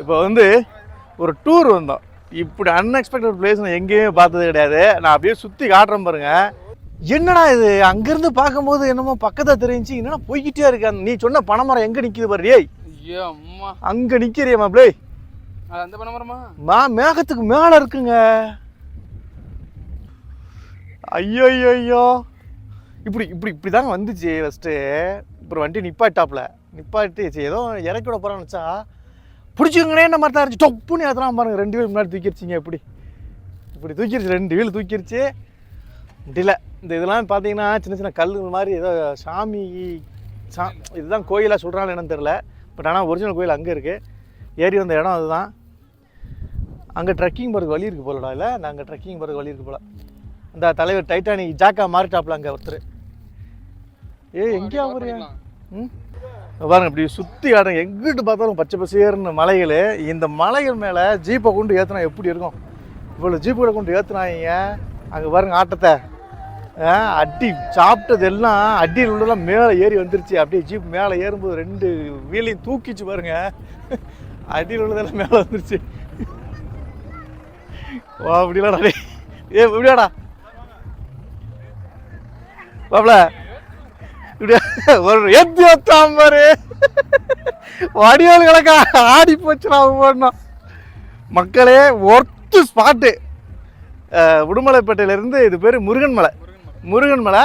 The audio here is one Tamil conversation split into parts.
இப்போ வந்து ஒரு டூர் வந்தோம். இப்படி அன்எக்ஸ்பெக்டட் பிளேஸ் நான் எங்கேயுமே பார்த்தது கிடையாது. நான் அப்படியே சுற்றி காட்டுறேன் பாருங்க. என்னடா இது அங்கேருந்து பார்க்கும்போது என்னமோ பக்கத்தில் தெரிஞ்சு என்னன்னா போய்கிட்டே இருக்கு. நீ சொன்ன பனைமரம் எங்கே நிற்கிது பாரு. ஏய் அங்கே நிற்கிறியம்மா பிளே. அந்த பனைமரமா மேகத்துக்கு மேலே இருக்குங்க. ஐயோ ஐயோ ஐயோ இப்படி இப்படி இப்படி தாங்க வந்துச்சு ஃபஸ்ட்டு. அப்புறம் வண்டி நிப்பாட்டாப்புல நிப்பாட்டி ஏதோ இறக்கி விட போகிறான்னு வச்சா பிடிச்சிக்கங்கனே என்ன மாதிரி தான் இருந்துச்சு. டொப்புன்னு ஏற்றலாம் பாருங்க. 2 வீல் முன்னாடி தூக்கிடுச்சிங்க. இப்படி இப்படி தூக்கிடுச்சு. 2 வீல் தூக்கிடுச்சு. முடியல. இந்த இதெல்லாம் பார்த்தீங்கன்னா சின்ன சின்ன கல் மாதிரி ஏதோ சாமி இதுதான் கோயிலாக சொல்கிறாங்க என்னன்னு தெரில. பட் ஆனால் ஒரிஜினல் கோயில் அங்கே இருக்குது. ஏறி வந்த இடம் அதுதான். அங்கே ட்ரெக்கிங் போகிறதுக்கு வழி இருக்குது போலடா. இல்லை அங்கே ட்ரெக்கிங் போகிறதுக்கு வழி இருக்குது போல. அந்த தலைவர் டைட்டானிக் ஜாக்கா மாறிட்டாப்புல அங்கே ஒருத்தர். எங்கேயா போறியா? பாருங்க இப்படி சுற்றி ஆடுங்க. எங்கிட்டு பார்த்தாலும் பச்சை பசேர்னு மலைகள். இந்த மலைகள் மேலே ஜீப்பை கொண்டு ஏற்றினா எப்படி இருக்கும்? இவ்வளோ ஜீப்புகளை கொண்டு ஏற்றுனாங்க. அங்கே பாருங்க ஆட்டத்தை. அடி சாப்பிட்டது எல்லாம் அடியில் உள்ளதெல்லாம் மேலே ஏறி வந்துருச்சு. அப்படியே ஜீப் மேலே ஏறும்போது 2 வீலையும் தூக்கிச்சு பாருங்க. அடியில் உள்ளதெல்லாம் மேலே வந்துருச்சு. வா அப்படிலாம் எப்படியாடா பாப்ல ஒரு ஏத்தி வச்சான் பாரு. வடிவேல் கணக்கா ஆடி போச்சுடா ஒவ்வொன்றும். மக்களே ஒர்த்து ஸ்பாட்டு. உடுமலைப்பேட்டையிலேருந்து இது பேர் முருகன்மலை. முருகன்மலை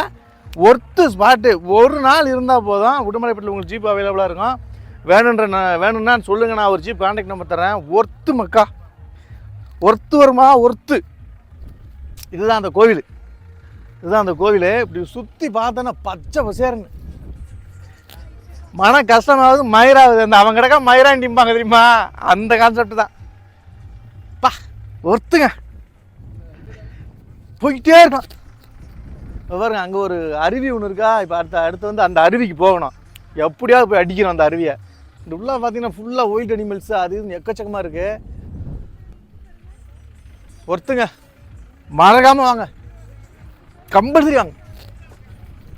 ஒர்த்து ஸ்பாட்டு. ஒரு நாள் இருந்தால் போதும். உடுமலைப்பேட்டையில் உங்களுக்கு ஜீப் அவைலபிளாக இருக்கும். வேணும்னா சொல்லுங்கள். நான் ஒரு ஜீப் கான்டாக்ட் நம்பர் தரேன். ஒர்த்து மக்கா. ஒர்த்து வருமா? ஒர்த்து. இதுதான் அந்த கோவில். இதுதான் அந்த கோவில். இப்படி சுற்றி பார்த்தோன்னா பச்சை பசேர்னு. மன கஷ்டமாவது மயிராகுது. அந்த அவங்க கிடக்கா மயிராண்டிம்பாங்க தெரியுமா? அந்த கான்செப்ட் தான். பா ஒர்த்துங்க. போய்கிட்டே இருக்கும். பாருங்க அங்கே ஒரு அருவி ஒன்று இருக்கா. இப்போ அடுத்து வந்து அந்த அருவிக்கு போகணும். எப்படியாவது போய் அடிக்கணும் அந்த அருவியை. இந்த உள்ளே பார்த்தீங்கன்னா ஃபுல்லாக ஒயிட் அனிமல்ஸ் அது இதுன்னு எக்கச்சக்கமாக இருக்குது. ஒருத்துங்க மறக்காமல் வாங்க. கம்பல்சரி வாங்க.